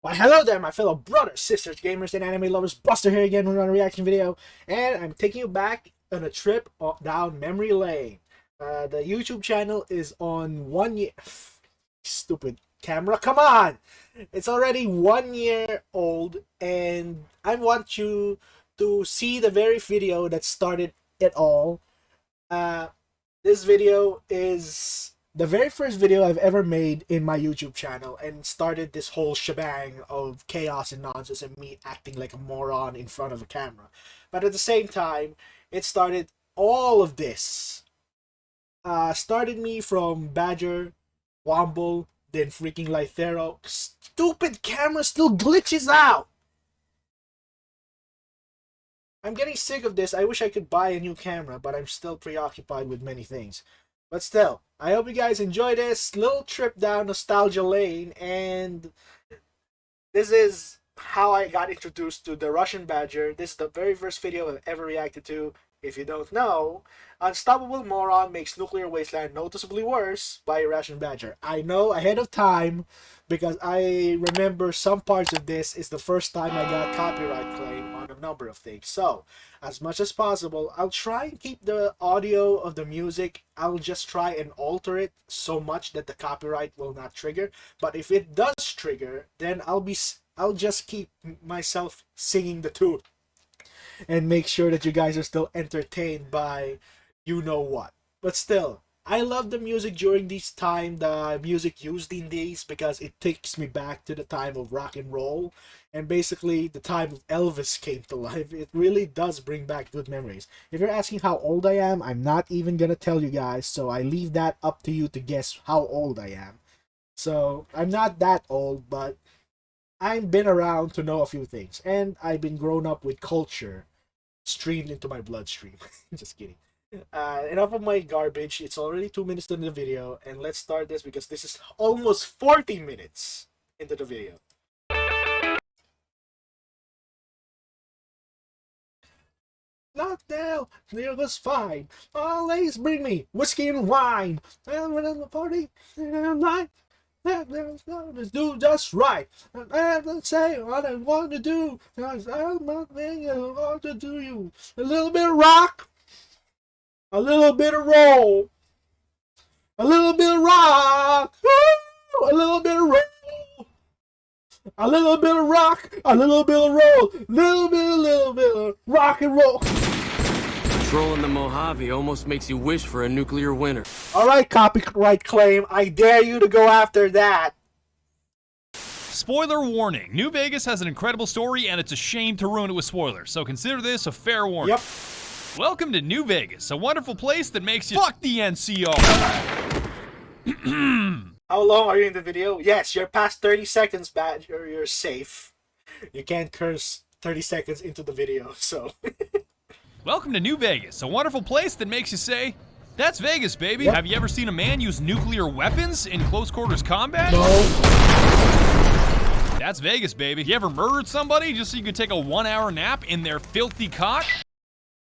Why, hello there, my fellow brothers, sisters, gamers, and anime lovers. Buster here again with another reaction video, and I'm taking you back on a trip down memory lane. The YouTube channel is on 1 year. Stupid camera, come on! It's already 1 year old, and I want you to see the very video that started it all. Uh, this video is the very first video I've ever made in my YouTube channel and started this whole shebang of chaos and nonsense and me acting like a moron in front of a camera. But at the same time, it started all of this. Started me from Badger, Womble, then freaking Lythero. Stupid camera still glitches out! I'm getting sick of this. I wish I could buy a new camera, but I'm still preoccupied with many things. But still, I hope you guys enjoy this little trip down nostalgia lane, and this is how I got introduced to the Russian Badger. This is the very first video I've ever reacted to. If you don't know, Unstoppable Moron makes Nuclear Wasteland noticeably worse by Russian Badger. I know ahead of time because I remember some parts of this is the first time I got copyright claim on a number of things. So, as much as possible, I'll try and keep the audio of the music. I'll just try and alter it so much that the copyright will not trigger. But if it does trigger, then I'll just keep myself singing the tune and make sure that you guys are still entertained by you know what. But still, I love the music during this time, the music used in these, because it takes me back to the time of rock and roll, and basically the time of Elvis came to life. It really does bring back good memories. If you're asking how old I am, I'm not even gonna tell you guys, so I leave that up to you to guess how old I am. So, I'm not that old, but I've been around to know a few things, and I've been grown up with culture streamed into my bloodstream. Just kidding. Enough of my garbage. It's already 2 minutes into the video, and let's start this because this is almost 40 minutes into the video. Lockdown, it was fine. Always bring me whiskey and wine. And when I'm a party, night. Let's do just right. And say what I want to do. Cause I'm not being want to do you. A little bit of rock, a little bit of roll, a little bit of rock, a little bit of roll, a little bit of rock, a little bit of roll, little bit of rock and roll. Trolling the Mojave almost makes you wish for a nuclear winter. Alright, copyright claim, I dare you to go after that. Spoiler warning. New Vegas has an incredible story, and it's a shame to ruin it with spoilers, so consider this a fair warning. Yep. Welcome to New Vegas, a wonderful place that makes you fuck the NCO. How long are you in the video? Yes, you're past 30 seconds, Badger. You're safe. You can't curse 30 seconds into the video, so... Welcome to New Vegas, a wonderful place that makes you say, that's Vegas, baby. Yep. Have you ever seen a man use nuclear weapons in close quarters combat? No. That's Vegas, baby. You ever murdered somebody just so you could take a 1-hour nap in their filthy cock?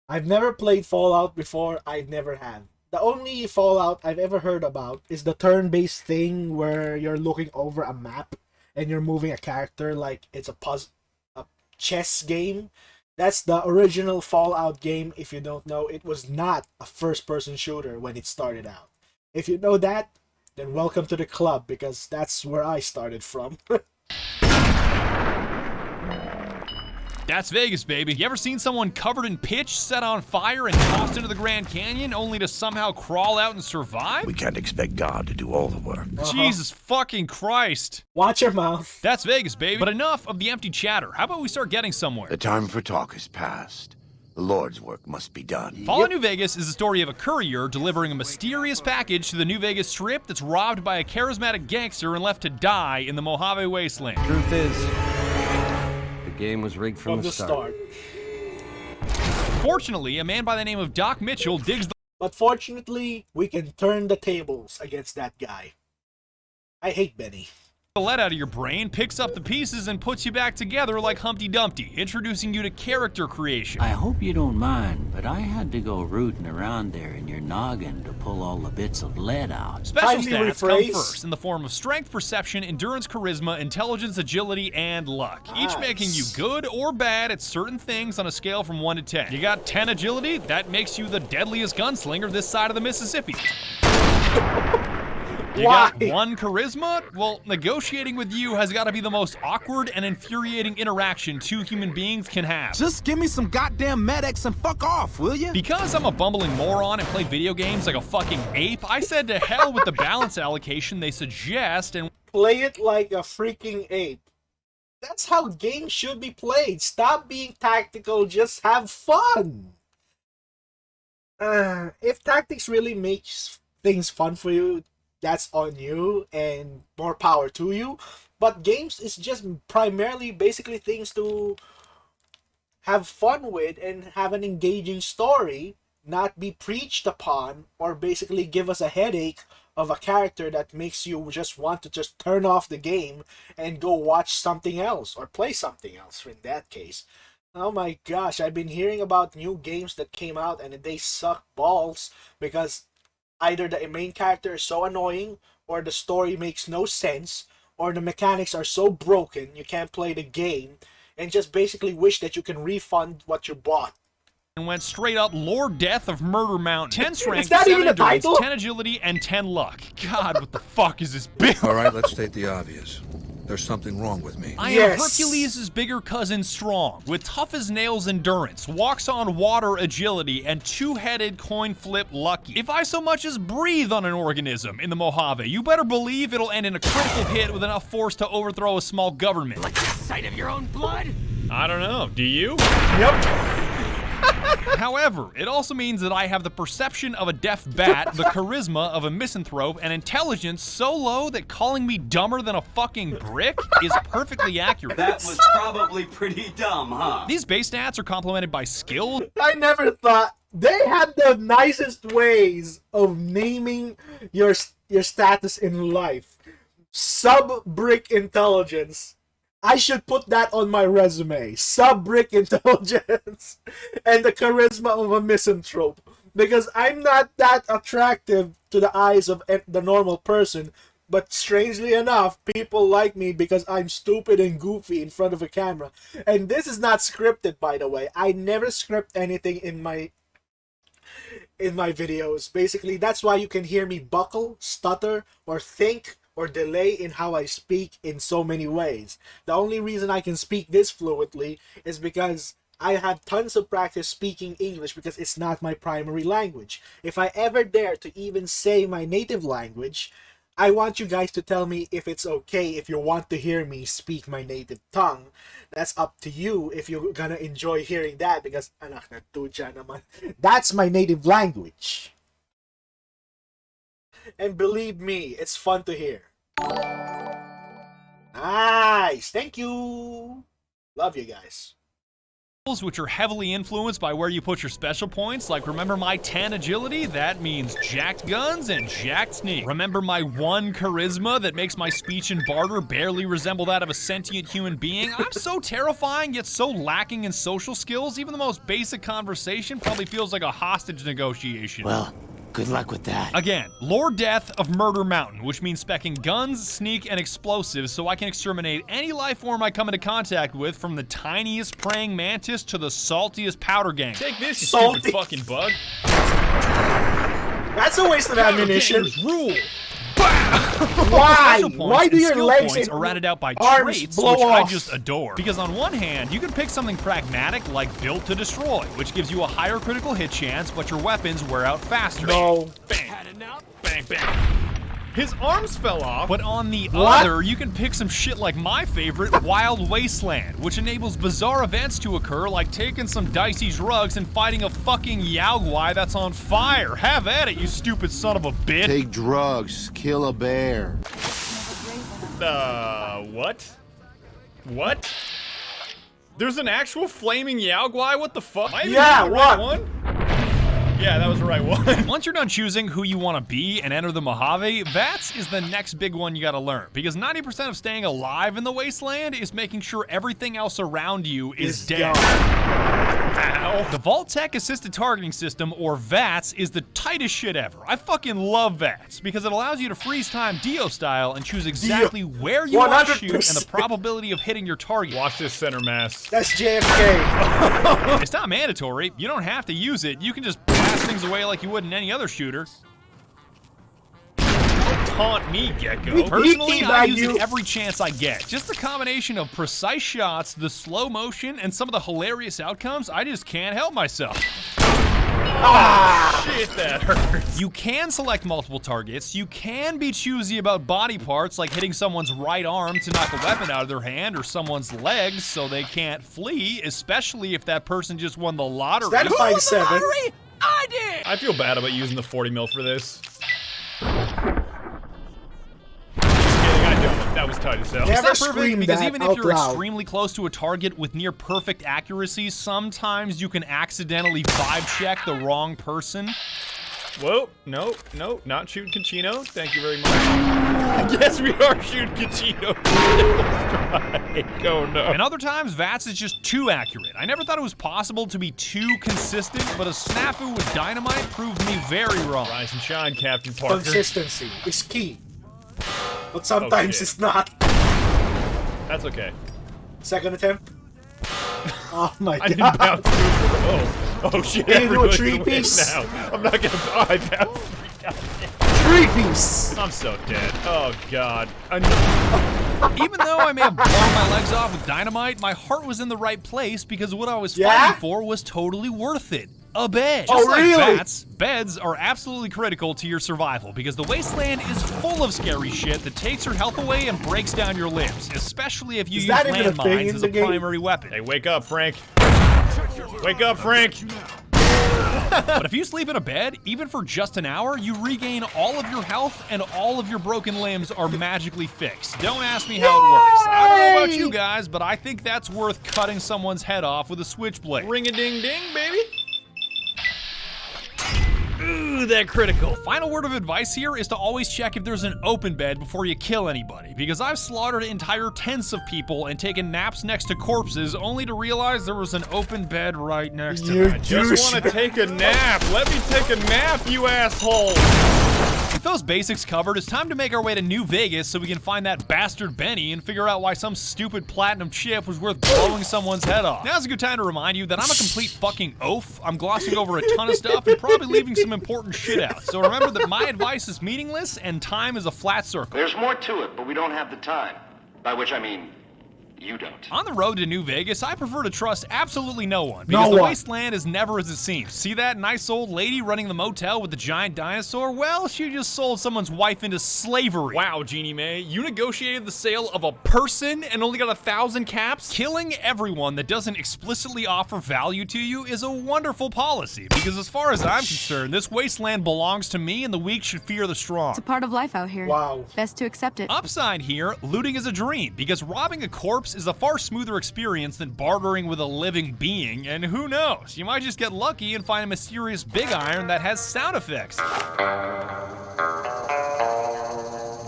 I've never played Fallout before. I never have. The only Fallout I've ever heard about is the turn-based thing where you're looking over a map and you're moving a character like it's a chess game. That's the original Fallout game. If you don't know, it was not a first-person shooter when it started out. If you know that, then welcome to the club, because that's where I started from. That's Vegas, baby. You ever seen someone covered in pitch, set on fire, and tossed into the Grand Canyon only to somehow crawl out and survive? We can't expect God to do all the work. Jesus fucking Christ. Watch your mouth. That's Vegas, baby. But enough of the empty chatter. How about we start getting somewhere? The time for talk is past. The Lord's work must be done. Fallout New Vegas is the story of a courier delivering a mysterious package to the New Vegas Strip that's robbed by a charismatic gangster and left to die in the Mojave Wasteland. Truth is, the game was rigged from the start. Fortunately, a man by the name of Doc Mitchell digs the... But fortunately, we can turn the tables against that guy. I hate Benny. the lead out of your brain, picks up the pieces, and puts you back together like Humpty Dumpty, introducing you to character creation. I hope you don't mind, but I had to go rooting around there in your noggin to pull all the bits of lead out. Special Kindly stats come rephrase. first in the form of strength, perception, endurance, charisma, intelligence, agility, and luck. Each making you good or bad at certain things on a scale from 1 to 10. You got 10 agility, that makes you the deadliest gunslinger this side of the Mississippi. You got 1 charisma? Well, negotiating with you has got to be the most awkward and infuriating interaction 2 human beings can have. Just give me some goddamn medics and fuck off, will you? Because I'm a bumbling moron and play video games like a fucking ape, I said to hell with the balance allocation they suggest and Play it like a freaking ape. That's how games should be played. Stop being tactical, just have fun. If tactics really makes things fun for you, that's on you and more power to you. But games is just primarily basically things to have fun with and have an engaging story, not be preached upon or basically give us a headache of a character that makes you just want to just turn off the game and go watch something else or play something else in that case. Oh my gosh, I've been hearing about new games that came out and they suck balls because either the main character is so annoying, or the story makes no sense, or the mechanics are so broken you can't play the game, and just basically wish that you can refund what you bought. went straight up Lord Death of Murder Mountain. 10 strength, Is that 7 even a endurance, title? 10 agility, and 10 luck. God, what the fuck is this bitch? All right, let's state the obvious. There's something wrong with me. I am Hercules' bigger cousin Strong, with tough as nails endurance, walks on water agility, and 2-headed coin flip lucky. If I so much as breathe on an organism in the Mojave, you better believe it'll end in a critical hit with enough force to overthrow a small government. Like the sight of your own blood? I don't know, do you? Yep. However, it also means that I have the perception of a deaf bat, the charisma of a misanthrope, and intelligence so low that calling me dumber than a fucking brick is perfectly accurate. That was probably pretty dumb, huh? These base stats are complemented by skill. I never thought they had the nicest ways of naming your status in life. Sub-brick intelligence. I should put that on my resume. Sub-brick intelligence and the charisma of a misanthrope. Because I'm not that attractive to the eyes of the normal person, but strangely enough, people like me because I'm stupid and goofy in front of a camera. And this is not scripted, by the way. I never script anything in my videos. Basically, that's why you can hear me buckle, stutter, or think or delay in how I speak in so many ways. The only reason I can speak this fluently is because I have tons of practice speaking English because it's not my primary language. If I ever dare to even say my native language, I want you guys to tell me if it's okay if you want to hear me speak my native tongue. That's up to you if you're gonna enjoy hearing that because anak na tuja naman. That's my native language. And believe me, it's fun to hear. Nice! Thank you! Love you guys. Which are heavily influenced by where you put your special points. Like, remember my 10 agility? That means jacked guns and jacked sneak. Remember my 1 charisma that makes my speech and barter barely resemble that of a sentient human being? I'm so terrifying, yet so lacking in social skills, even the most basic conversation probably feels like a hostage negotiation. Well, good luck with that. Again, Lord Death of Murder Mountain, which means specking guns, sneak, and explosives so I can exterminate any life form I come into contact with, from the tiniest praying mantis to the saltiest powder gang. Take this, you stupid fucking bug. That's a waste of ammunition. Rule. Why? Why do your legs are rounded out by arms traits blow which off? I just adore? Because on one hand, you can pick something pragmatic like Built to Destroy, which gives you a higher critical hit chance, but your weapons wear out faster. No. Bang. Bang, bang. His arms fell off. But on the other, you can pick some shit like my favorite, Wild Wasteland, which enables bizarre events to occur like taking some dicey drugs and fighting a fucking Yaogwai that's on fire. Have at it, you stupid son of a bitch. Take drugs, kill a bear. What? What? There's an actual flaming Yaogwai? What the fuck? Yeah, what? Yeah, that was the right one. Once you're done choosing who you want to be and enter the Mojave, VATS is the next big one you gotta learn. Because 90% of staying alive in the wasteland is making sure everything else around you is dead. Ow. The Vault-Tec Assisted Targeting System, or VATS, is the tightest shit ever. I fucking love VATS because it allows you to freeze time Dio style and choose exactly where you want to shoot and the probability of hitting your target. Watch this center mass. That's JFK. It's not mandatory. You don't have to use it. You can just blast things away like you would in any other shooter. Don't taunt me, Gecko. Personally, I use it every chance I get. Just the combination of precise shots, the slow motion, and some of the hilarious outcomes, I just can't help myself. Ah, shit, that hurts. You can select multiple targets. You can be choosy about body parts, like hitting someone's right arm to knock a weapon out of their hand, or someone's legs so they can't flee, especially if that person just won the lottery. Is that a 5-7? I did! I feel bad about using the 40 mil for this. That was tight as hell. Never scream because that even if out you're loud. extremely close to a target with near perfect accuracy, sometimes you can accidentally vibe check the wrong person. Whoa, no, not shooting Cachino. Thank you very much. I guess we are shooting Cachino. Oh no. And other times, VATS is just too accurate. I never thought it was possible to be too consistent, but a snafu with dynamite proved me very wrong. Rise and shine, Captain Parker. Consistency is key. But sometimes it's not. That's okay. Second attempt. Oh my god. I didn't bounce through. Oh shit. Can you do a Everyone's three-piece? now. I'm not gonna. Oh, I bounced. Three-piece. I'm so dead. Oh god. Even though I may have blown my legs off with dynamite, my heart was in the right place because what I was fighting for was totally worth it. A bed. Just like VATS, beds are absolutely critical to your survival because the wasteland is full of scary shit that takes your health away and breaks down your limbs, especially if you use landmines as a primary weapon. Hey, wake up, Frank. Wake up, Frank. But if you sleep in a bed, even for just an hour, you regain all of your health and all of your broken limbs are magically fixed. Don't ask me how it works. I don't know about you guys, but I think that's worth cutting someone's head off with a switchblade. Ring-a-ding-ding, baby. Ooh, that critical. Final word of advice here is to always check if there's an open bed before you kill anybody, because I've slaughtered entire tents of people and taken naps next to corpses only to realize there was an open bed right next to me. I just want to take a nap. Let me take a nap, you asshole. With those basics covered, it's time to make our way to New Vegas so we can find that bastard Benny and figure out why some stupid platinum chip was worth blowing someone's head off. Now's a good time to remind you that I'm a complete fucking oaf. I'm glossing over a ton of stuff and probably leaving some important shit out. So remember that my advice is meaningless and time is a flat circle. There's more to it, but we don't have the time. By which I mean, you don't. On the road to New Vegas, I prefer to trust absolutely no one because the wasteland is never as it seems. See that nice old lady running the motel with the giant dinosaur? Well, she just sold someone's wife into slavery. Wow, Jeannie Mae, you negotiated the sale of a person and only got 1,000 caps? Killing everyone that doesn't explicitly offer value to you is a wonderful policy because as far as I'm concerned, this wasteland belongs to me and the weak should fear the strong. It's a part of life out here. Wow. Best to accept it. Upside here, looting is a dream because robbing a corpse is a far smoother experience than bartering with a living being, and who knows, you might just get lucky and find a mysterious big iron that has sound effects.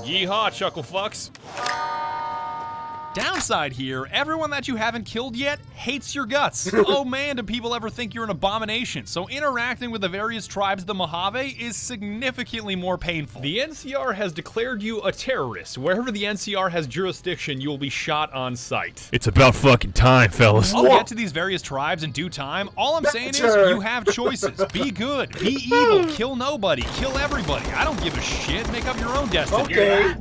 Yeehaw, chuckle fucks. Downside here, everyone that you haven't killed yet hates your guts. Oh man, do people ever think you're an abomination, so interacting with the various tribes of the Mojave is significantly more painful. The NCR has declared you a terrorist. Wherever the NCR has jurisdiction, you will be shot on sight. It's about fucking time, fellas. I'll get to these various tribes in due time. All I'm saying is, you have choices. Be good, be evil, kill nobody, kill everybody. I don't give a shit, make up your own destiny. Okay.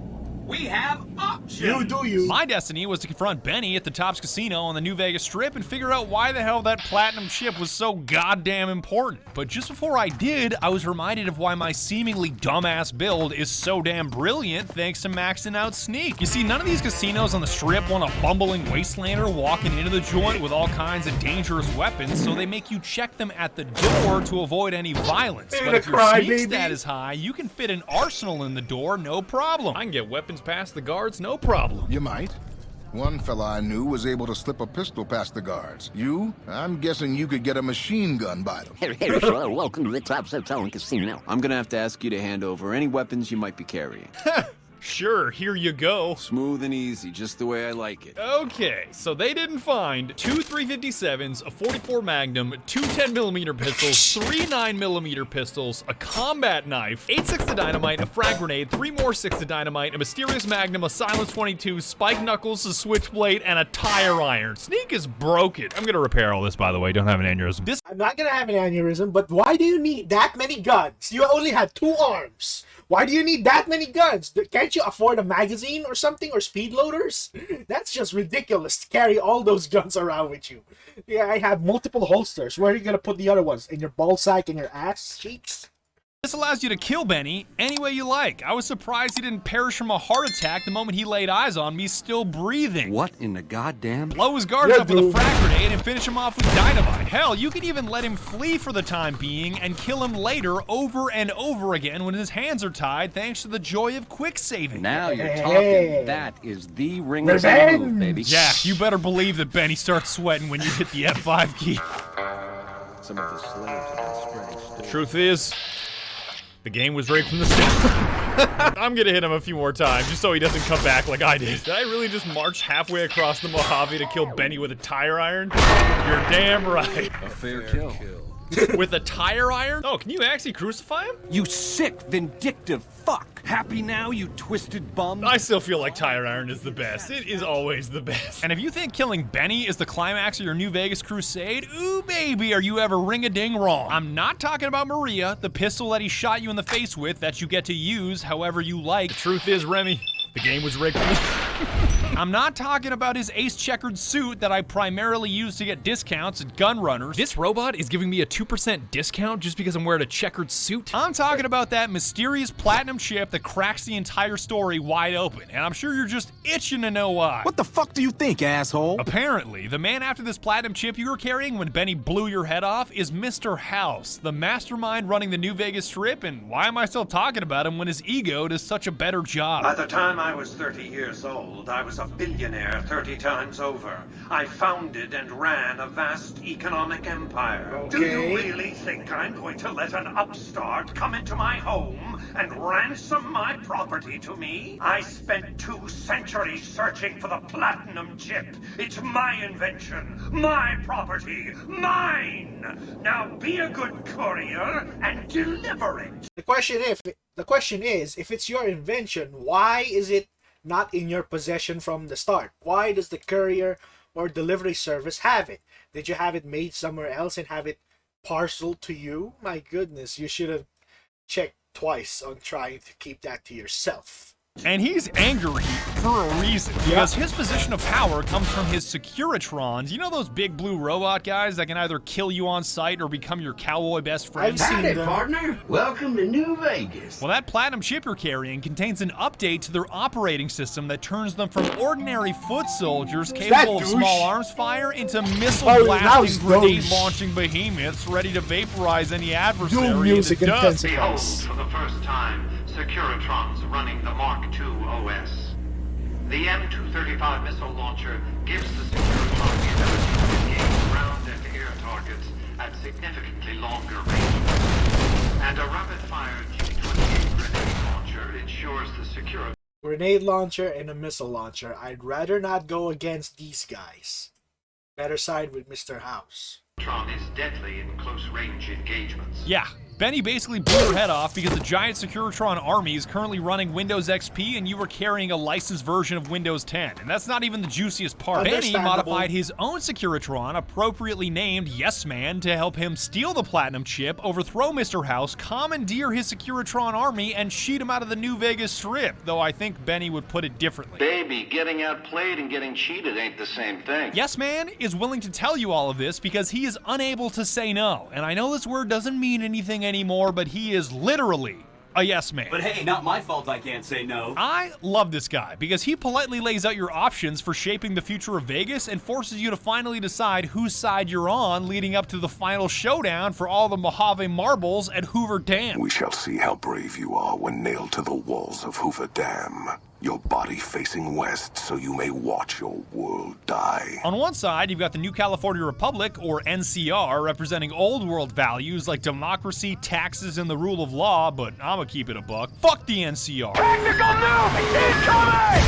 We have options. You do you. My destiny was to confront Benny at the Tops Casino on the New Vegas Strip and figure out why the hell that platinum chip was so goddamn important. But just before I did, I was reminded of why my seemingly dumbass build is so damn brilliant thanks to maxing out sneak. You see, none of these casinos on the Strip want a bumbling wastelander walking into the joint with all kinds of dangerous weapons, so they make you check them at the door to avoid any violence. But if your sneak stat is high, you can fit an arsenal in the door, no problem. I can get weapons past the guards, no problem. You might. One fella I knew was able to slip a pistol past the guards. You? I'm guessing you could get a machine gun by them. Hey, sir, welcome to the Top Hotel and Casino. I'm gonna have to ask you to hand over any weapons you might be carrying. Sure, here you go. Smooth and easy, just the way I like it. Okay, so they didn't find two 357s, a 44 Magnum, two 10mm pistols, three 9mm pistols, a combat knife, 8 sticks of dynamite, a frag grenade, 3 more sticks of dynamite, a mysterious Magnum, a silence 22, spike knuckles, a switchblade, and a tire iron. Sneak is broken. I'm gonna repair all this, by the way. Don't have an aneurysm. I'm not gonna have an aneurysm, but why do you need that many guns? You only have 2 arms. Why do you need that many guns? Can't you afford a magazine or something, or speed loaders? That's just ridiculous to carry all those guns around with you. Yeah, I have multiple holsters. Where are you gonna put the other ones? In your ball sack, in your ass cheeks? This allows you to kill Benny any way you like. I was surprised he didn't perish from a heart attack the moment he laid eyes on me still breathing. What in the goddamn? Blow his guards up with a frag grenade and finish him off with dynamite. Hell, you can even let him flee for the time being and kill him later over and over again when his hands are tied thanks to the joy of quick saving. Now you're talking. That is the ringer move, baby. Yeah, you better believe that Benny starts sweating when you hit the F5 key. Some of the slaves have been strange. The truth is, the game was rigged from the start. I'm gonna hit him a few more times just so he doesn't come back like I did. Did I really just march halfway across the Mojave to kill Benny with a tire iron? You're damn right. A fair kill. With a tire iron? Oh, can you actually crucify him? You sick, vindictive fuck. Happy now, you twisted bum? I still feel like tire iron is the best. It is always the best. And if you think killing Benny is the climax of your New Vegas crusade, ooh baby, are you ever ring-a-ding wrong. I'm not talking about Maria, the pistol that he shot you in the face with that you get to use however you like. The truth is, Remy, the game was rigged for me. I'm not talking about his ace checkered suit that I primarily use to get discounts at gun runners. This robot is giving me a 2% discount just because I'm wearing a checkered suit. I'm talking about that mysterious platinum chip that cracks the entire story wide open, and I'm sure you're just itching to know why. What the fuck do you think, asshole? Apparently, the man after this platinum chip you were carrying when Benny blew your head off is Mr. House, the mastermind running the New Vegas Strip, and why am I still talking about him when his ego does such a better job? By the time I was 30 years old, I was a billionaire 30 times over. I founded and ran a vast economic empire. Okay. Do you really think I'm going to let an upstart come into my home and ransom my property to me? I spent 2 centuries searching for the platinum chip. It's my invention, my property, mine! Now be a good courier and deliver it! The question is, if it's your invention, why is it not in your possession from the start? Why does the courier or delivery service have it? Did you have it made somewhere else and have it parceled to you? My goodness, you should have checked twice on trying to keep that to yourself. And he's angry for a reason, because his position of power comes from his Securitrons. You know those big blue robot guys that can either kill you on sight or become your cowboy best friend? I've seen them. Partner. Welcome to New Vegas. Well, that platinum chip you're carrying contains an update to their operating system that turns them from ordinary foot soldiers capable of small arms fire into missile-blasting, grenade-launching behemoths ready to vaporize any adversary into dust. Behold, for the first time, Securitrons running the Mark II OS. The M235 missile launcher gives the Securitron the ability to engage ground and air targets at significantly longer ranges. And a rapid-fire G-28 grenade launcher ensures the Securitron... Grenade launcher and a missile launcher. I'd rather not go against these guys. Better side with Mr. House. Is deadly in close-range engagements. Yeah. Benny basically blew your head off because the giant Securitron army is currently running Windows XP and you were carrying a licensed version of Windows 10. And that's not even the juiciest part. Benny modified his own Securitron, appropriately named Yes Man, to help him steal the platinum chip, overthrow Mr. House, commandeer his Securitron army, and shoot him out of the New Vegas Strip, though I think Benny would put it differently. Baby, getting outplayed and getting cheated ain't the same thing. Yes Man is willing to tell you all of this because he is unable to say no. And I know this word doesn't mean anything anymore, but he is literally a yes man. But hey, not my fault I can't say no. I love this guy because he politely lays out your options for shaping the future of Vegas and forces you to finally decide whose side you're on, leading up to the final showdown for all the Mojave marbles at Hoover Dam. We shall see how brave you are when nailed to the walls of Hoover Dam. Your body facing west so you may watch your world die. On one side, you've got the New California Republic, or NCR, representing old world values like democracy, taxes, and the rule of law, but I'ma keep it a buck. Fuck the NCR. Technical nuke incoming!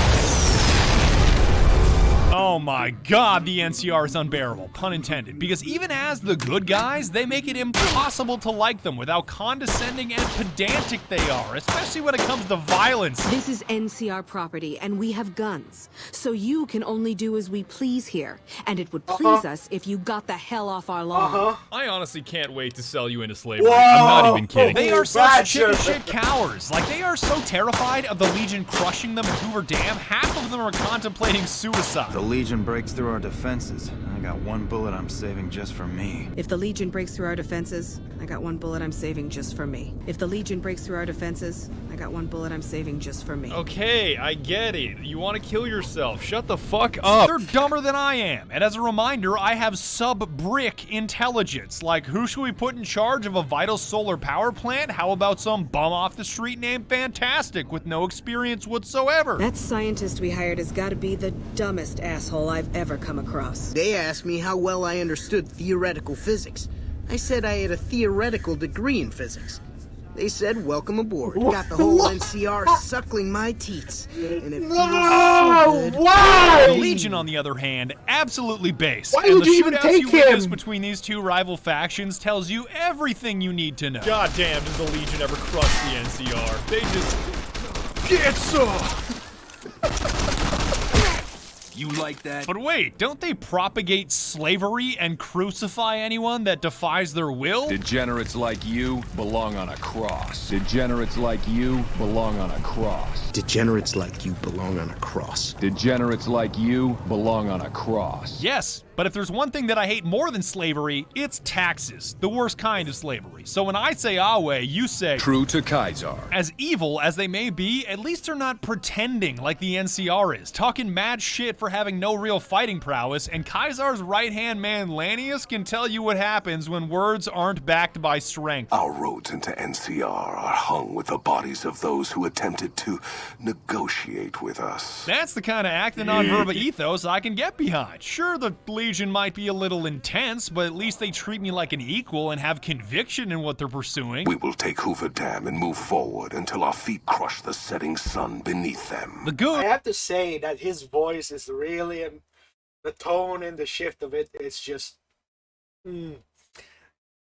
Oh my god, the NCR is unbearable, pun intended, because even as the good guys, they make it impossible to like them with how condescending and pedantic they are, especially when it comes to violence. This is NCR property, and we have guns, so you can only do as we please here, and it would please us if you got the hell off our lawn. I honestly can't wait to sell you into slavery. Whoa! I'm not even kidding. They are such Badger. chicken shit cowards. Like, they are so terrified of the Legion crushing them at Hoover Dam, half of them are contemplating suicide. The Legion breaks through our defenses. I got one bullet I'm saving just for me. If the Legion breaks through our defenses, I got one bullet I'm saving just for me. If the Legion breaks through our defenses, I got one bullet I'm saving just for me. Okay, I get it. You want to kill yourself. Shut the fuck up. They're dumber than I am. And as a reminder, I have sub-brick intelligence. Like, who should we put in charge of a vital solar power plant? How about some bum off the street named Fantastic with no experience whatsoever? That scientist we hired has got to be the dumbest asshole I've ever come across. They asked me how well I understood theoretical physics. I said I had a theoretical degree in physics. They said, welcome aboard. Got the whole NCR suckling my teats. And it feels so good. Why? The Legion, on the other hand, absolutely base. Why and would the you even shootouts take you witness him? between these two rival factions tells you everything you need to know. God damn, does the Legion ever crush the NCR? They just get some. You like that? But wait, don't they propagate slavery and crucify anyone that defies their will? Degenerates like you belong on a cross. Degenerates like you belong on a cross. Degenerates like you belong on a cross. Degenerates like you belong on a cross. Yes, but if there's one thing that I hate more than slavery, it's taxes. The worst kind of slavery. So when I say Awe, you say True to Kaisar. As evil as they may be, at least they're not pretending like the NCR is, talking mad shit for having no real fighting prowess, and Kaisar's right-hand man Lanius can tell you what happens when words aren't backed by strength. Our roads into NCR are hung with the bodies of those who attempted to negotiate with us. That's the kind of act and non-verbal ethos I can get behind. Sure, the Legion might be a little intense, but at least they treat me like an equal and have conviction in what they're pursuing. We will take Hoover Dam and move forward until our feet crush the setting sun beneath them. The good. I have to say that his voice is really, the tone and the shift of it is just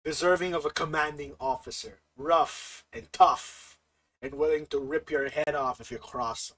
deserving of a commanding officer. Rough and tough and willing to rip your head off if you cross him.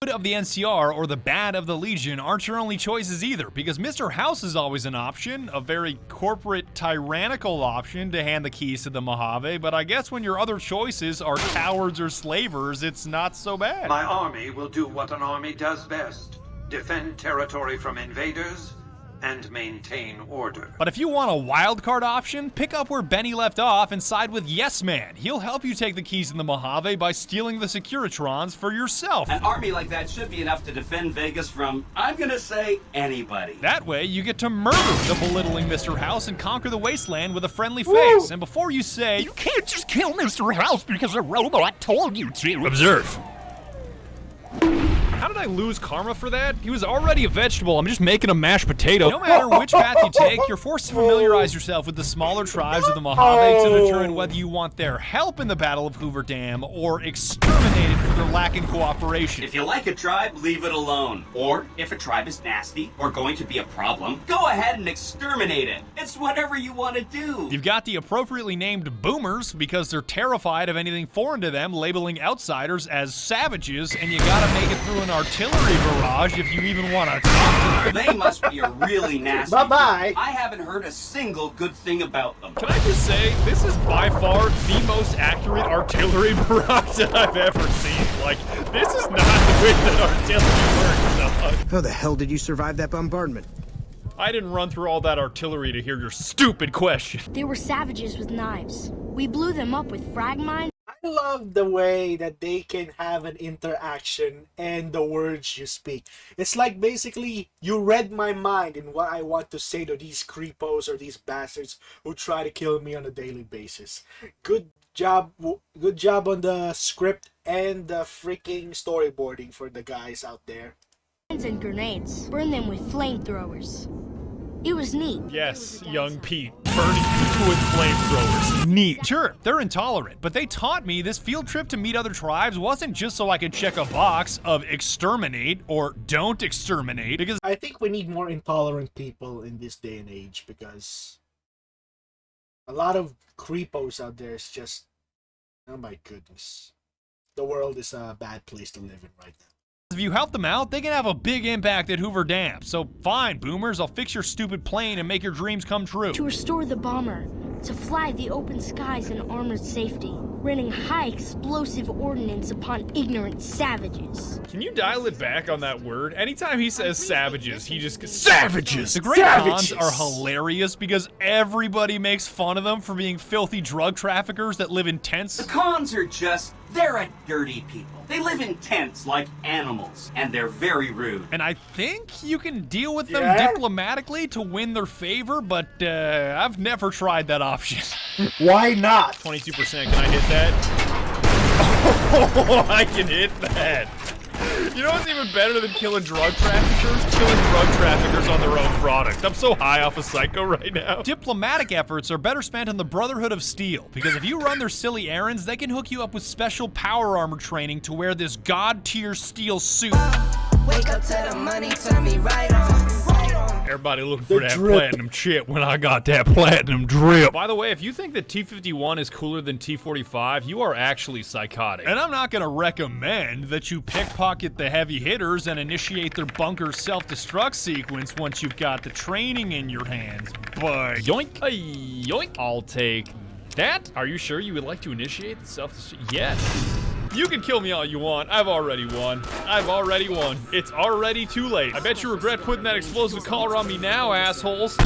The good of the NCR or the bad of the Legion aren't your only choices either, because Mr. House is always an option, a very corporate, tyrannical option to hand the keys to the Mojave, but I guess when your other choices are cowards or slavers, it's not so bad. My army will do what an army does best. Defend territory from invaders and maintain order. But if you want a wildcard option, pick up where Benny left off and side with Yes Man. He'll help you take the keys to the Mojave by stealing the Securitrons for yourself. An army like that should be enough to defend Vegas from, I'm gonna say, anybody. That way, you get to murder the belittling Mr. House and conquer the wasteland with a friendly face. And before you say, you can't just kill Mr. House because a robot told you to. Observe. How did I lose karma for that? He was already a vegetable. I'm just making a mashed potato. No matter which path you take, you're forced to familiarize yourself with the smaller tribes of the Mojave to determine whether you want their help in the Battle of Hoover Dam or exterminated for their lack in cooperation. If you like a tribe, leave it alone. Or, if a tribe is nasty or going to be a problem, go ahead and exterminate it. It's whatever you want to do. You've got the appropriately named boomers because they're terrified of anything foreign to them, labeling outsiders as savages, and you gotta make it through an artillery barrage if you even want to talk to them. They must be a really nasty. Bye-bye. I haven't heard a single good thing about them. Can I just say, this is by far the most accurate artillery barrage that I've ever seen. Like, this is not the way that artillery works. How the hell did you survive that bombardment? I didn't run through all that artillery to hear your stupid question. They were savages with knives. We blew them up with frag mines. I love the way that they can have an interaction and the words you speak. It's like basically you read my mind in what I want to say to these creepos or these bastards who try to kill me on a daily basis. Good job on the script and the freaking storyboarding for the guys out there. And grenades. Burn them with flamethrowers. It was neat. Yes, young Pete. Burning people with flamethrowers. Neat. Sure, they're intolerant, but they taught me this field trip to meet other tribes wasn't just so I could check a box of exterminate or don't exterminate, because I think we need more intolerant people in this day and age, because a lot of creepos out there is just, oh my goodness. The world is a bad place to live in right now. if you help them out, they can have a big impact at Hoover Dam. So fine, boomers, I'll fix your stupid plane and make your dreams come true. To restore the bomber, to fly the open skies in armored safety, raining high explosive ordnance upon ignorant savages. Can you dial it back on that word? Anytime he says savages, he just goes, savages! The Great Khans are hilarious because everybody makes fun of them for being filthy drug traffickers that live in tents. The Khans are just, they're a dirty people. They live in tents like animals, and they're very rude. And I think you can deal with them diplomatically to win their favor, but I've never tried that option. Why not? 22%, can I hit that? Oh, I can hit that. You know what's even better than killing drug traffickers? Killing drug traffickers on their own product. I'm so high off of Psycho right now. Diplomatic efforts are better spent on the Brotherhood of Steel, because if you run their silly errands, they can hook you up with special power armor training to wear this god-tier steel suit. Wake up to the money, tell me right on. Everybody looking for that platinum chip when I got that platinum drip. By the way, if you think that T-51 is cooler than T-45, you are actually psychotic. And I'm not gonna recommend that you pickpocket the heavy hitters and initiate their bunker self-destruct sequence once you've got the training in your hands, but yoink, yoink, I'll take that. Are you sure you would like to initiate the self-destruct? Yes. You can kill me all you want. I've already won. I've already won. It's already too late. I bet you regret putting that explosive collar on me now, assholes.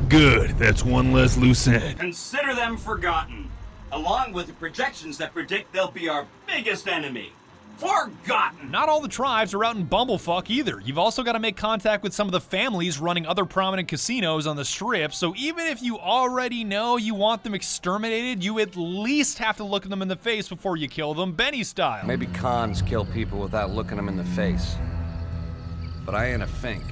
Good. That's one less loose end. Consider them forgotten, along with the projections that predict they'll be our biggest enemy. Forgotten! Not all the tribes are out in bumblefuck either. You've also got to make contact with some of the families running other prominent casinos on the strip, so even if you already know you want them exterminated, you at least have to look them in the face before you kill them, Benny style. Maybe cons kill people without looking them in the face. But I ain't a fink.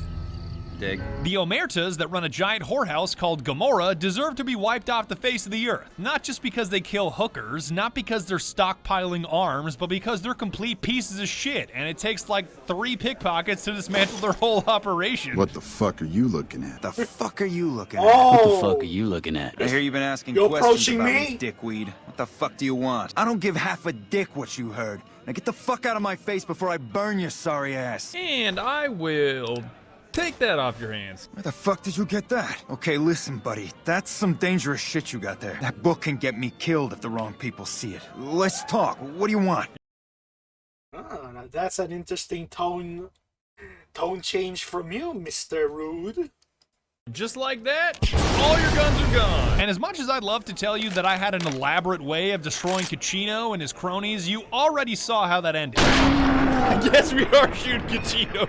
Dig? The Omertas that run a giant whorehouse called Gomorrah deserve to be wiped off the face of the earth. Not just because they kill hookers, not because they're stockpiling arms, but because they're complete pieces of shit, and it takes like 3 pickpockets to dismantle their whole operation. What the fuck are you looking at? The fuck are you looking at? What the fuck are you looking at? I hear you've been asking You questions approaching about me? dickweed. What the fuck do you want? I don't give half a dick what you heard. Now get the fuck out of my face before I burn your sorry ass. And I will take that off your hands. Where the fuck did you get that? Okay, listen, buddy. That's some dangerous shit you got there. That book can get me killed if the wrong people see it. Let's talk. What do you want? Oh, now that's an interesting tone change from you, Mr. Rude. Just like that, all your guns are gone. And as much as I'd love to tell you that I had an elaborate way of destroying Kachino and his cronies, you already saw how that ended. I guess we are shooting Kachino.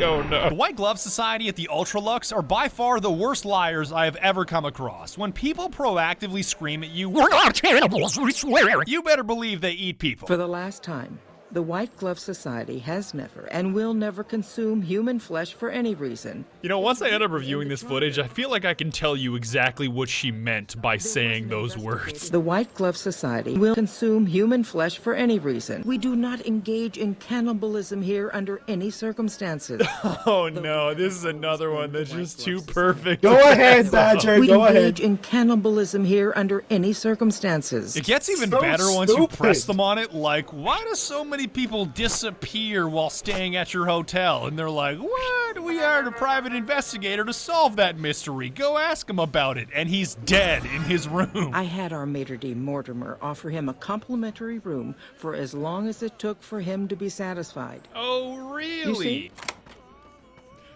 Oh no. The White Glove Society at the Ultralux are by far the worst liars I have ever come across. When people proactively scream at you, "We're not cannibals, we swear," you better believe they eat people. For the last time, the White Glove Society has never and will never consume human flesh for any reason. You know, once I end up reviewing this footage, I feel like I can tell you exactly what she meant by saying those words. The White Glove Society will consume human flesh for any reason. We do not engage in cannibalism here under any circumstances. Oh no, this is another one that's just too perfect. Go ahead, Badger, We go ahead. engage in cannibalism here under any circumstances. It gets even better once you press them on it, like, why do so many people disappear while staying at your hotel? And they're like, what? We hired a private investigator to solve that mystery. Go ask him about it. And he's dead in his room. I had our maitre d' Mortimer offer him a complimentary room for as long as it took for him to be satisfied. Oh, really? You see?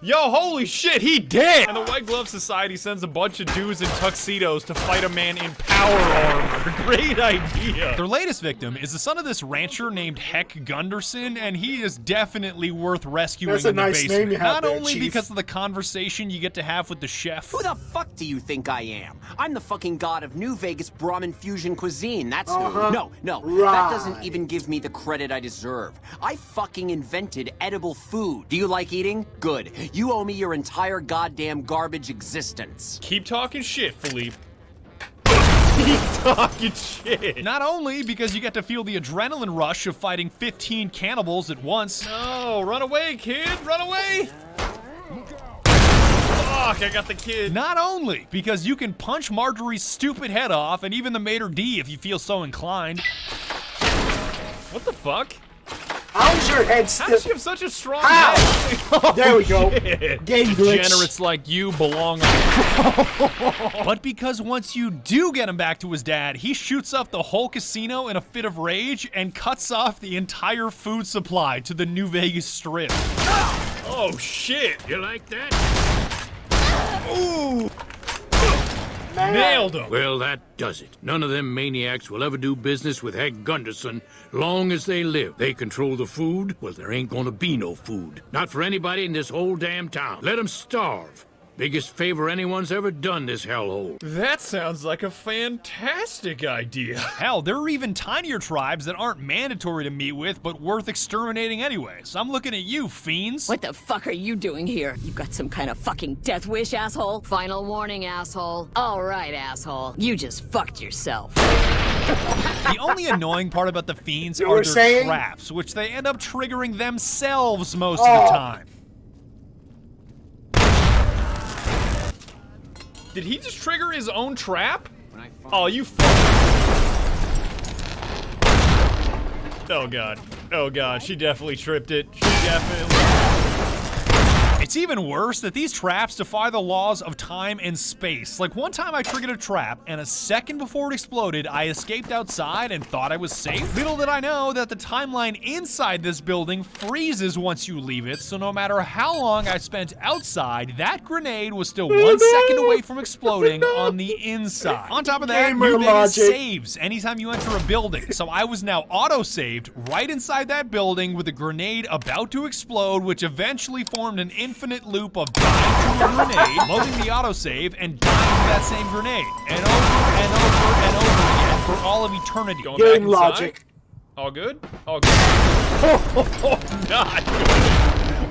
Yo, holy shit, he dead! And the White Glove Society sends a bunch of dudes in tuxedos to fight a man in power armor. Great idea. Their latest victim is the son of this rancher named Heck Gunderson, and he is definitely worth rescuing That's a in the nice basement. name you have Not there, only Chief. because of the conversation you get to have with the chef. Who the fuck do you think I am? I'm the fucking god of New Vegas Brahmin fusion cuisine, that's who. No, that doesn't even give me the credit I deserve. I fucking invented edible food. Do you like eating? Good. You owe me your entire goddamn garbage existence. Keep talking shit, Philippe. Keep talking shit. Not only because you get to feel the adrenaline rush of fighting 15 cannibals at once. No, run away, kid, run away. Fuck, I got the kid. Not only because you can punch Marjorie's stupid head off and even the maitre d' if you feel so inclined. What the fuck? How's your head still? How does she have such a strong head? Oh, there we go. Shit. Game glitch. Degenerates like you belong on. But because once you do get him back to his dad, he shoots up the whole casino in a fit of rage and cuts off the entire food supply to the New Vegas Strip. Oh shit. You like that? Ooh. Nailed him. Well, that does it. None of them maniacs will ever do business with Heck Gunderson long as they live. They control the food. Well, there ain't gonna be no food. Not for anybody in this whole damn town. Let them starve. Biggest favor anyone's ever done this hellhole. That sounds like a fantastic idea. Hell, there are even tinier tribes that aren't mandatory to meet with, but worth exterminating anyway. So I'm looking at you, fiends. What the fuck are you doing here? You got some kind of fucking death wish, asshole? Final warning, asshole. All right, asshole. You just fucked yourself. The only annoying part about the fiends are their traps, which they end up triggering themselves most of the time. Did he just trigger his own trap? Oh, you Oh god. Oh god, she definitely tripped it. She definitely... It's even worse that these traps defy the laws of time and space. Like one time I triggered a trap, and a second before it exploded, I escaped outside and thought I was safe. Little did I know that the timeline inside this building freezes once you leave it, so no matter how long I spent outside, that grenade was still 1 second away from exploding on the inside. On top of that, New Vegas saves anytime you enter a building, so I was now auto-saved right inside that building with a grenade about to explode, which eventually formed an infinite loop of dying to a grenade, loading the autosave, and dying to that same grenade. And over and over and over again for all of eternity. Going Game back inside. logic. All good? All good. Oh, not good.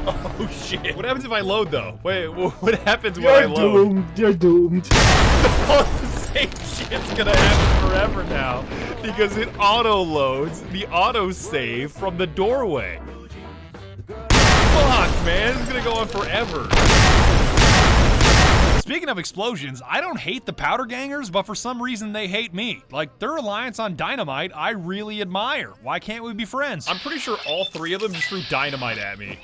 Oh, shit. What happens if I load, though? Wait, what happens when I load? You're doomed. The same shit's gonna happen forever now because it auto-loads the autosave from the doorway. Fuck, man, this is gonna go on forever. Speaking of explosions, I don't hate the Powder Gangers, but for some reason they hate me. Like, their reliance on dynamite, I really admire. Why can't we be friends? I'm pretty sure all three of them just threw dynamite at me.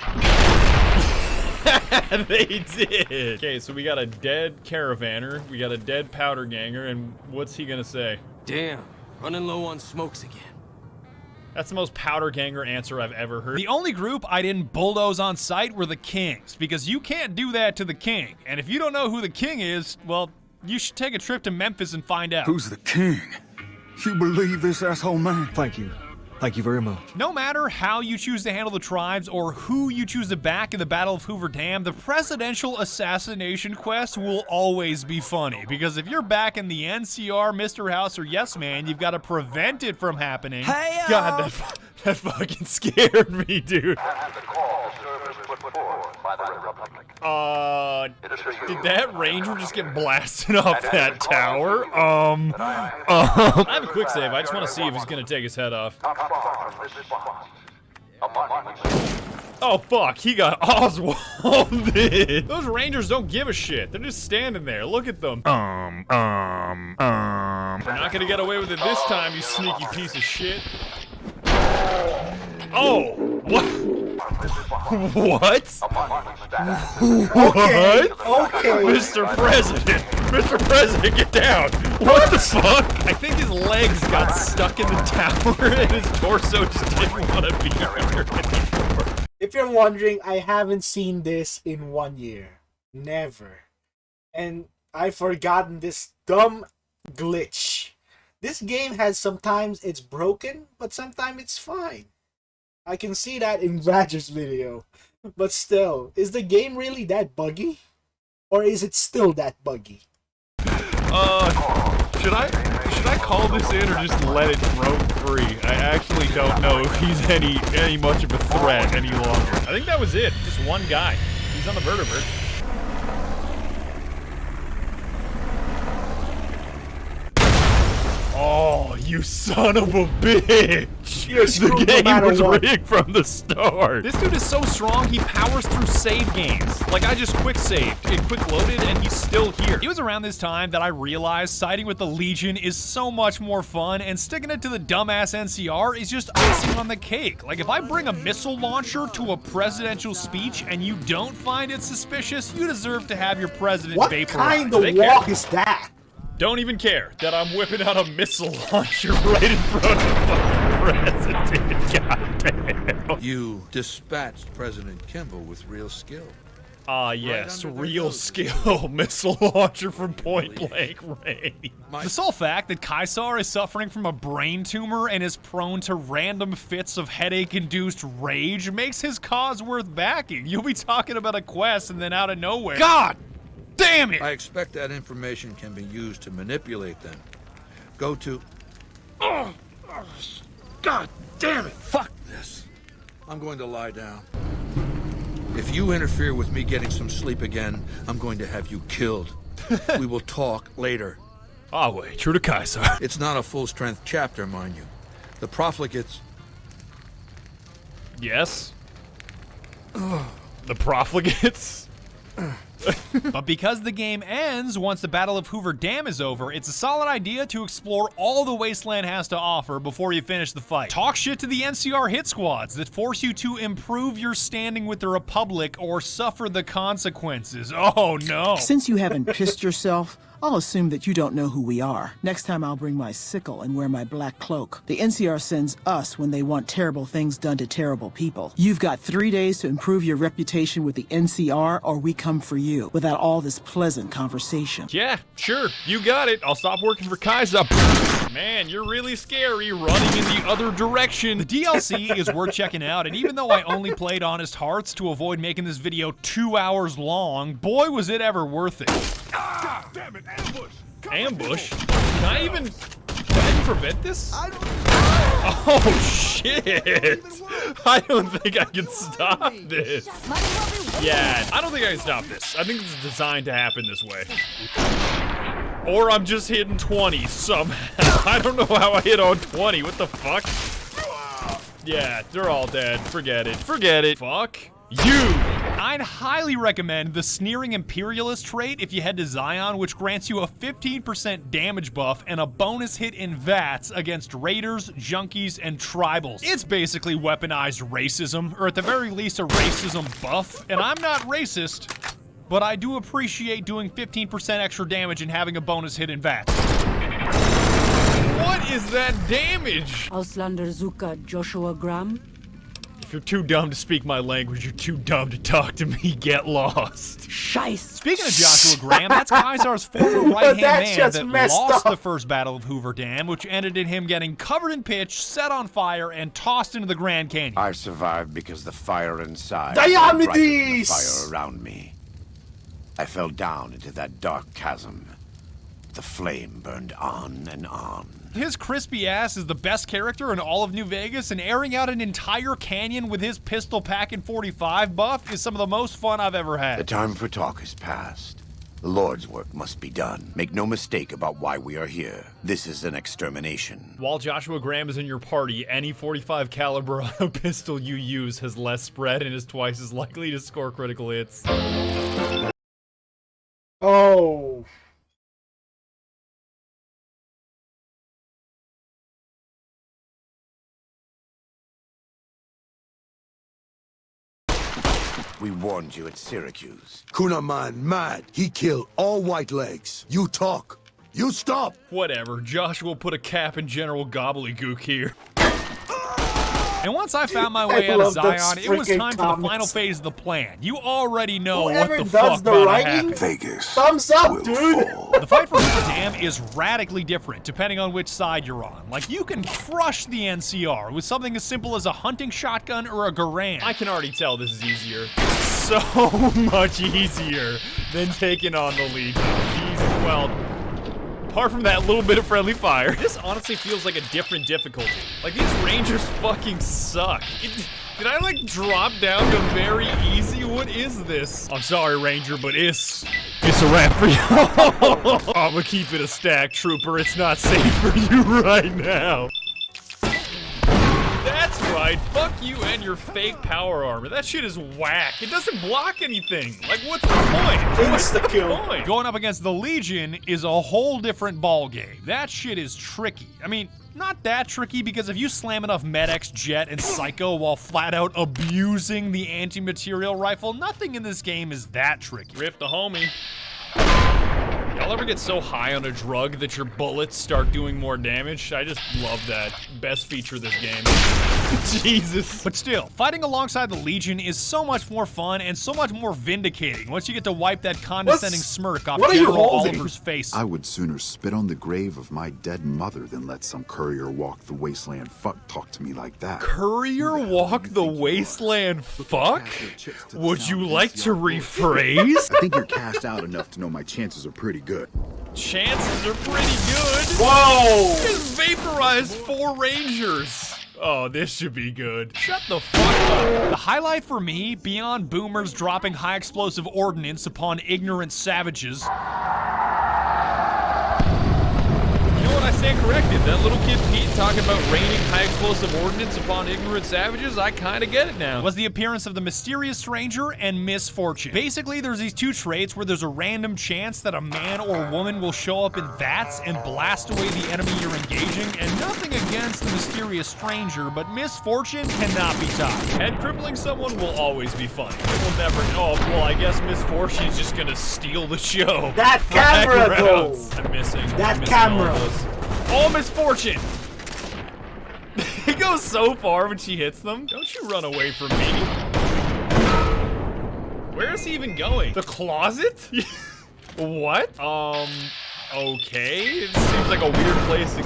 They did. Okay, so we got a dead caravaner, we got a dead Powder Ganger, and what's he gonna say? Damn, running low on smokes again. That's the most Powder Ganger answer I've ever heard. The only group I didn't bulldoze on sight were the Kings, because you can't do that to the King. And if you don't know who the King is, well, you should take a trip to Memphis and find out. Who's the King? You believe this asshole man? Thank you. Thank you very much. No matter how you choose to handle the tribes or who you choose to back in the Battle of Hoover Dam, the presidential assassination quest will always be funny. Because if you're back in the NCR, Mr. House, or Yes Man, you've got to prevent it from happening. Hey, God, that fucking scared me, dude. Did that ranger just get blasted off that tower? I have a quick save. I just want to see if he's gonna take his head off. Oh fuck, he got Oswalded. Those rangers don't give a shit. They're just standing there. Look at them. You're not gonna get away with it this time, you sneaky piece of shit. Oh, what? What? Okay, What? okay. Mr. President! Mr. President, get down! What the fuck? I think his legs got stuck in the tower and his torso just didn't want to be here anymore. If you're wondering, I haven't seen this in 1 year. Never. And I've forgotten this dumb glitch. This game has sometimes it's broken, but sometimes it's fine. I can see that in Roger's video. But still, is the game really that buggy? Or is it still that buggy? Should I call this in or just let it roam free? I actually don't know if he's any much of a threat any longer. I think that was it. Just one guy. He's on the vertebrate. Oh, you son of a bitch! The game was rigged from the start. This dude is so strong, he powers through save games. Like, I just quick saved, it quick loaded, and he's still here. It was around this time that I realized siding with the Legion is so much more fun, and sticking it to the dumbass NCR is just icing on the cake. Like, if I bring a missile launcher to a presidential speech and you don't find it suspicious, you deserve to have your president vaporized. What kind of walk is that? Don't even care that I'm whipping out a missile launcher right in front of the president. Goddamn. You dispatched President Kimball with real skill. Yes, real skill. Missile launcher from point blank range. The sole fact that Caesar is suffering from a brain tumor and is prone to random fits of headache-induced rage makes his cause worth backing. You'll be talking about a quest and then out of nowhere. God! Damn it! I expect that information can be used to manipulate them. Go to... Oh, God damn it! Fuck this! I'm going to lie down. If you interfere with me getting some sleep again, I'm going to have you killed. We will talk later. Ah, wait, true to Kaiser. It's not a full-strength chapter, mind you. The profligates... Yes? The profligates? But because the game ends once the Battle of Hoover Dam is over, it's a solid idea to explore all the Wasteland has to offer before you finish the fight. Talk shit to the NCR hit squads that force you to improve your standing with the Republic or suffer the consequences. Oh no. Since you haven't pissed yourself, I'll assume that you don't know who we are. Next time I'll bring my sickle and wear my black cloak. The NCR sends us when they want terrible things done to terrible people. You've got 3 days to improve your reputation with the NCR or we come for you, without all this pleasant conversation. Yeah, sure, you got it. I'll stop working for Kaiser. Man, you're really scary running in the other direction. The DLC is worth checking out, and even though I only played Honest Hearts to avoid making this video 2 hours long, boy was it ever worth it. Ah, damn it, ambush! Ambush? Can I even prevent this? Oh shit! I don't think I can stop this. Yeah, I don't think I can stop this. I think it's designed to happen this way. Or I'm just hitting 20 somehow. I don't know how I hit on 20. What the fuck? Yeah, they're all dead. Forget it. Forget it. Fuck you. I'd highly recommend the Sneering Imperialist trait if you head to Zion, which grants you a 15% damage buff and a bonus hit in VATS against raiders, junkies, and tribals. It's basically weaponized racism, or at the very least a racism buff, and I'm not racist, but I do appreciate doing 15% extra damage and having a bonus hit in VATS. What is that damage? Auslander Zuka Joshua Graham? If you're too dumb to speak my language, you're too dumb to talk to me. Get lost. Scheiße. Speaking of Joshua Graham, that's Kaiser's former right-hand man that lost the first Battle of Hoover Dam, which ended in him getting covered in pitch, set on fire, and tossed into the Grand Canyon. I survived because the fire inside Diomedes! was brighter than the fire around me. I fell down into that dark chasm. The flame burned on and on. His crispy ass is the best character in all of New Vegas, and airing out an entire canyon with his pistol packing 45 buff is some of the most fun I've ever had. The time for talk has passed. The Lord's work must be done. Make no mistake about why we are here. This is an extermination. While Joshua Graham is in your party, any 45 caliber auto pistol you use has less spread and is twice as likely to score critical hits. Oh. We warned you at Syracuse. Kunaman mad. He killed all white legs. You talk. You stop. Whatever. Joshua put a cap in General Gobbledygook here. And once I found my way out of love those Zion, it was freaking time for the comments. final phase of the plan. You already know Whoever what the does fuck the about to writing, happen. Vegas. Thumbs up, dude. The fight for Hoover Dam is radically different depending on which side you're on. Like, you can crush the NCR with something as simple as a hunting shotgun or a Garand. I can already tell this is easier. So much easier than taking on the Legion. Jesus, well, apart from that little bit of friendly fire, this honestly feels like a different difficulty. Like, these Rangers fucking suck. Did I, like, drop down to very easy? What is this? I'm sorry, Ranger, but it's a wrap for you. I'ma keep it a stack, Trooper. It's not safe for you right now. That's right. Fuck you and your fake power armor. That shit is whack. It doesn't block anything. Like, what's the point? What's the point? Going up against the Legion is a whole different ballgame. That shit is tricky. I mean, not that tricky, because if you slam enough Med-X, Jet, and Psycho while flat out abusing the anti-material rifle, nothing in this game is that tricky. Rip the homie. Y'all ever get so high on a drug that your bullets start doing more damage? I just love that. Best feature of this game. Jesus. But still, fighting alongside the Legion is so much more fun and so much more vindicating once you get to wipe that condescending smirk off General Oliver's face. I would sooner spit on the grave of my dead mother than let some courier walk the wasteland fuck talk to me like that. Courier walk the wasteland fuck? Would you like to rephrase? I think you're cashed out enough to know my chances are pretty good. Chances are pretty good. Whoa! Just vaporized 4 Rangers. Oh, this should be good. Shut the fuck up. The highlight for me, beyond boomers dropping high explosive ordnance upon ignorant savages. You know what, I stand corrected. That little kid Pete talking about raining high explosive ordnance upon ignorant savages, I kinda get it now. Was the appearance of the mysterious stranger and misfortune. Basically, there's these 2 traits where there's a random chance that a man or woman will show up in VATS and blast away the enemy you're engaging, and nothing against the mysterious stranger, but misfortune cannot be topped. Head crippling someone will always be funny. It will never, oh, well, I guess misfortune's just gonna steal the show. That camera, though. I'm missing. That I'm missing camera. all of those. Oh, misfortune! It goes so far when she hits them. Don't you run away from me. Where is he even going? The closet? What? Okay. It seems like a weird place to...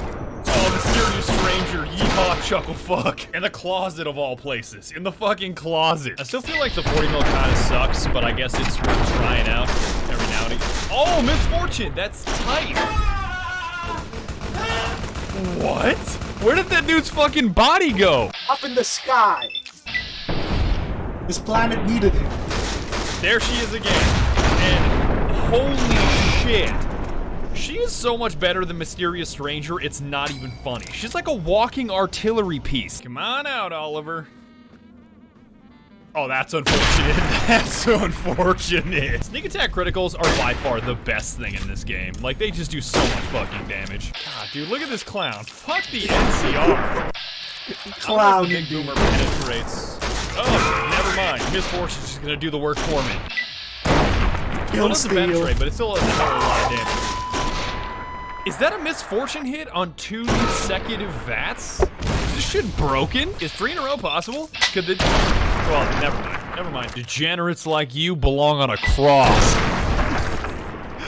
Oh, mysterious stranger, yeehaw, chuckle fuck. In the closet of all places. In the fucking closet. I still feel like the 40 mil kind of sucks, but I guess it's worth trying out every now and again. Oh, misfortune! That's tight. What? Where did that dude's fucking body go? Up in the sky. This planet needed him. There she is again. And holy shit. She is so much better than Mysterious Stranger, it's not even funny. She's like a walking artillery piece. Come on out, Oliver. Oh, that's unfortunate. That's unfortunate. Sneak attack criticals are by far the best thing in this game. Like, they just do so much fucking damage. God, dude, look at this clown. Fuck the NCR. Clown. Big boomer penetrates. Oh, never mind. Misfortune's just gonna do the work for me. It doesn't penetrate, but it still does a lot of damage. Is that a misfortune hit on 2 consecutive VATS? Is this shit broken? Is 3 in a row possible? Could the... Well, never mind. Never mind. Degenerates like you belong on a cross.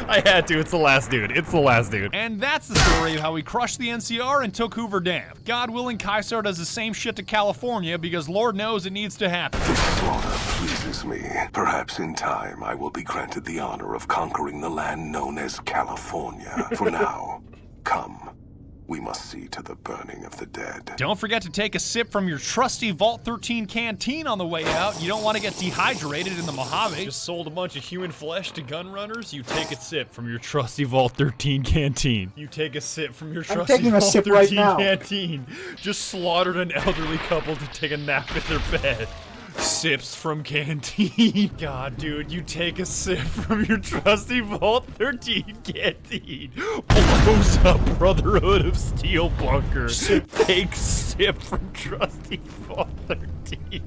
I had to. It's the last dude. It's the last dude. And that's the story of how we crushed the NCR and took Hoover Dam. God willing, Kaisar does the same shit to California because Lord knows it needs to happen. This slaughter pleases me. Perhaps in time I will be granted the honor of conquering the land known as California. For now, come. We must see to the burning of the dead. Don't forget to take a sip from your trusty Vault 13 canteen on the way out. You don't want to get dehydrated in the Mojave. Just sold a bunch of human flesh to gun runners. You take a sip from your trusty Vault 13 canteen. You take a sip from your trusty Vault 13 canteen. Just slaughtered an elderly couple to take a nap in their bed. Sips from canteen. God, dude, you take a sip from your trusty Vault 13 canteen. Blows up Brotherhood of Steel bunker. Take sip from trusty Vault 13.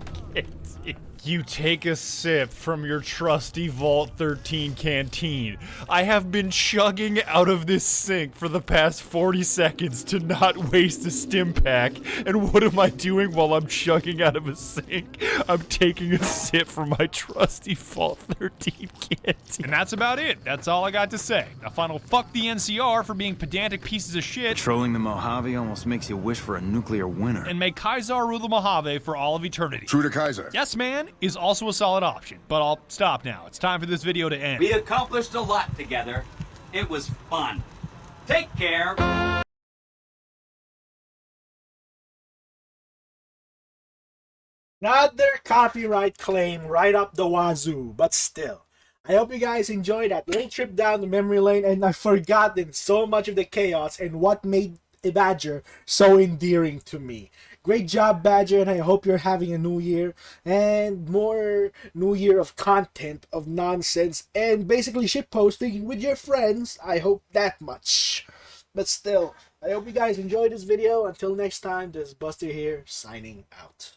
You take a sip from your trusty Vault 13 canteen. I have been chugging out of this sink for the past 40 seconds to not waste a stim pack. And what am I doing while I'm chugging out of a sink? I'm taking a sip from my trusty Vault 13 canteen. And that's about it. That's all I got to say. Now final fuck the NCR for being pedantic pieces of shit. Trolling the Mojave almost makes you wish for a nuclear winter. And may Kaiser rule the Mojave for all of eternity. True to Kaiser. Yes, man is also a solid option, but I'll stop now. It's time for this video to end. We accomplished a lot together. It was fun. Take care. Another copyright claim right up the wazoo, but still. I hope you guys enjoyed that little trip down the memory lane, and I've forgotten so much of the chaos and what made Badger so endearing to me. Great job, Badger, and I hope you're having a new year and more new year of content, of nonsense, and basically shit posting with your friends. I hope that much. But still, I hope you guys enjoyed this video. Until next time, this is Buster here, signing out.